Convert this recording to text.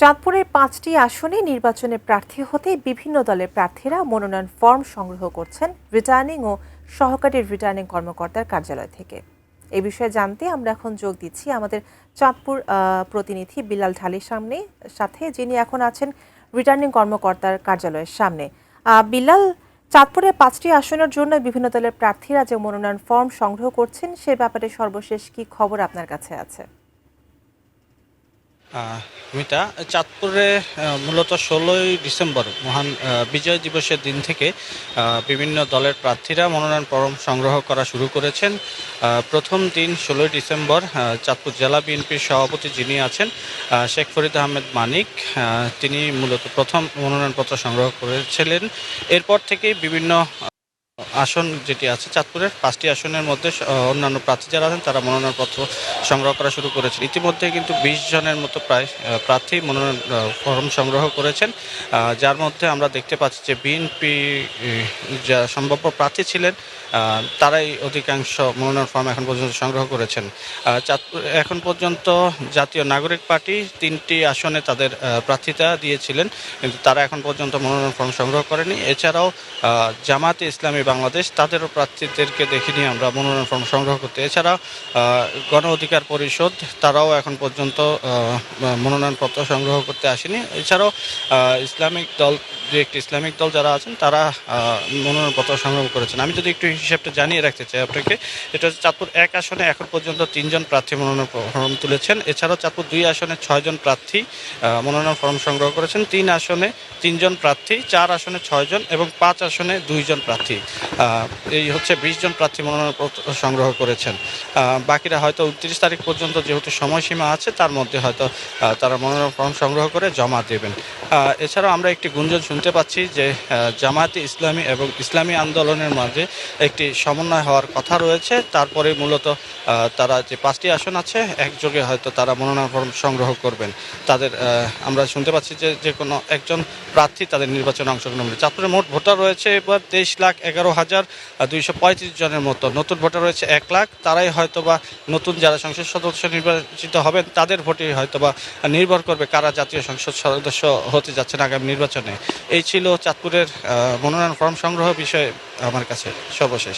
চাঁদপুরের ৫টি আসনে নির্বাচনে প্রার্থী হতে বিভিন্ন দলের প্রার্থীরা মনোনয়ন ফরম সংগ্রহ করছেন রিটার্নিং ও সহকারী রিটার্নিং কর্মকর্তার কার্যালয় থেকে। এই বিষয়ে জানতে আমরা এখন যোগ দিচ্ছি আমাদের চাঁদপুর প্রতিনিধি বিলাল ঢালির সাথে, যিনি এখন আছেন রিটার্নিং কর্মকর্তার কার্যালয়ের সামনে। বিলাল, চাঁদপুরের ৫টি আসনের জন্য বিভিন্ন দলের প্রার্থীরা যে মনোনয়ন ফরম সংগ্রহ করছেন সে ব্যাপারে সর্বশেষ কি খবর আপনার কাছে আছে? মিতা, চাঁদপুরে মূলত ১৬ই ডিসেম্বর মহান বিজয় দিবসের দিন থেকে বিভিন্ন দলের প্রার্থীরা মনোনয়ন ফরম সংগ্রহ করা শুরু করেছেন। প্রথম দিন ১৬ই ডিসেম্বর চাঁদপুর জেলা বিএনপির সভাপতি যিনি আছেন শেখ ফরিদ আহমেদ মানিক, তিনি মূলত প্রথম মনোনয়নপত্র সংগ্রহ করেছিলেন। এরপর থেকেই বিভিন্ন আসন যেটি আছে চাঁদপুরের ৫টি আসনের মধ্যে অন্যান্য প্রার্থী যারা আছেন তারা মনোনয়নপত্র সংগ্রহ করা শুরু করেছেন। ইতিমধ্যে কিন্তু ২০ জনের মতো প্রায় প্রার্থী মনোনয়ন ফরম সংগ্রহ করেছেন, যার মধ্যে আমরা দেখতে পাচ্ছি যে বিএনপি যা সম্ভাব্য প্রার্থী ছিলেন তারাই অধিকাংশ মনোনয়ন ফর্ম এখন পর্যন্ত সংগ্রহ করেছেন। চাঁদপুর এখন পর্যন্ত জাতীয় নাগরিক পার্টি ৩টি আসনে তাদের প্রার্থিতা দিয়েছিলেন, কিন্তু তারা এখন পর্যন্ত মনোনয়ন ফর্ম সংগ্রহ করেনি। এছাড়াও জামায়াতে ইসলামী বাংলাদেশ তাদেরও প্রার্থীদেরকে দেখিনি আমরা মনোনয়ন ফর্ম সংগ্রহ করতে। এছাড়াও গণ অধিকার পরিষদ তারাও এখন পর্যন্ত মনোনয়নপত্র সংগ্রহ করতে আসেনি। এছাড়াও ইসলামিক দল, দু একটি ইসলামিক দল যারা আছেন তারা মনোনয়নপত্র সংগ্রহ করেছেন। আমি যদি একটু হিসাবটা জানিয়ে রাখতে চাই আপনাকে, এটা হচ্ছে চাঁদপুর ১ আসনে এখন পর্যন্ত ৩ জন প্রার্থী মনোনয়ন ফর্ম তুলেছেন। এছাড়াও চাঁদপুর ২ আসনে ৬ জন প্রার্থী মনোনয়ন ফর্ম সংগ্রহ করেছেন। ৩ আসনে ৩ জন প্রার্থী, ৪ আসনে ৬ জন এবং ৫ আসনে ২ জন প্রার্থী। এই হচ্ছে ২০ জন প্রার্থী মনোনয়নপত্র সংগ্রহ করেছেন। বাকিরা হয়তো ২৯ তারিখ পর্যন্ত যেহেতু সময়সীমা আছে তার মধ্যে হয়তো তারা মনোনয়ন ফর্ম সংগ্রহ করে জমা দেবেন। এছাড়াও আমরা একটি গুঞ্জন শুনতে পাচ্ছি যে জামায়াতে ইসলামী এবং ইসলামী আন্দোলনের মাঝে একটি সমন্বয় হওয়ার কথা রয়েছে। তারপরে মূলত তারা যে ৫টি আসন আছে একযোগে হয়তো তারা মনোনয়ন ফর্ম সংগ্রহ করবেন। তাদের আমরা শুনতে পাচ্ছি যে কোনো একজন প্রার্থী তাদের নির্বাচনে অংশগ্রহণ করবে। চাঁদপুরে মোট ভোটার রয়েছে এবার ২৩,১১,২২৫ জনের মতো। নতুন ভোটার রয়েছে ১ লাখ। তারাই হয়তোবা নতুন যারা সংসদ সদস্য নির্বাচিত হবেন তাদের ভোটে হয়তোবা নির্ভর করবে কারা জাতীয় সংসদ সদস্য হতে যাচ্ছেন আগামী নির্বাচনে। এই ছিল চাঁদপুরের মনোনয়ন ফর্ম সংগ্রহ বিষয়ে আমার কাছে সর্বশেষ।